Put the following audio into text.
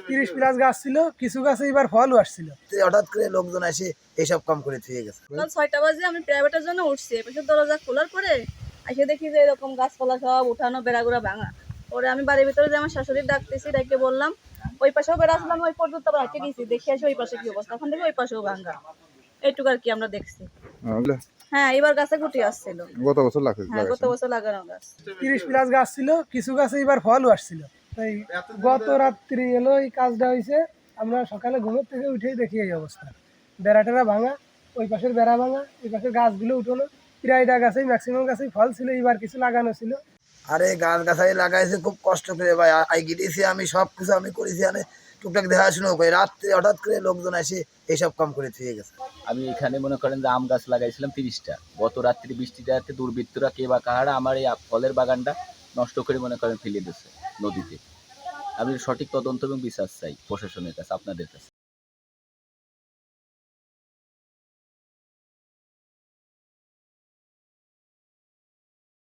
30+ গাছ ছিল, কিছু গাছে এবার ফলও আসছিল। হঠাৎ করে লোকজন এসে এইসব কাম করে থুয়ে গেছে। সকাল 6টা বাজে আমি প্রাইভেটের জন্য উঠছি, এপাশে দরজা খোলার পরে এসে দেখি যে এরকম গাছপালা সব উঠানো, বেড়াগুড়া ভাঙা। পরে আমি বাড়ির ভিতরে যে আমার শাশুড়ির ডাকতেছি, ডাকে বললাম ওই পাশেও বেড়া আসলাম, ওই পর্যন্ত আবার হাঁটে গেছি, দেখে আসি ওই পাশে কি অবস্থা। ওখান থেকে ওই পাশেও ভাঙা, এইটুকু আর কি আমরা দেখছি। হ্যাঁ, এবার গাছে গুটি আসছিল। গত বছর হ্যাঁ, গত বছর লাগানো গাছ। 30+ গাছ ছিল, কিছু গাছে এবার ফলও আসছিল। তাই গত রাত্রি এলো এই কাজটা হয়েছে। আমরা সকালে ঘুমের থেকে উঠেই দেখি এই অবস্থা, বেড়াটেরা ভাঙা, ওই পাশের বেড়া ভাঙা, ওই পাশের গাছগুলো উঠোনো। প্রায়টা গাছেই ম্যাক্সিমাম গাছেই ফল ছিল, এবার কিছু লাগানো ছিল। আরে গাছ গাছাই লাগাইছে খুব কষ্ট করে ভাই, আই গিয়েছি আমি, সব কিছু আমি করেছি, আমি টুকটাক দেখাশুনো করি। রাত্রে হঠাৎ করে লোকজন এসে এইসব কাম করে থুয়ে গেছে। আমি এখানে মনে করেন যে আম গাছ লাগাইছিলাম 30টা। গত রাত্রি বৃষ্টিতে দুর্বৃত্তরা কে বা কাহারা আমার এই ফলের বাগানটা নষ্ট করে মনে করেন ফেলে দিয়েছে নদীতে। আমি সঠিক তদন্ত এবং বিচার চাই প্রশাসনের কাছে, আপনাদের কাছে।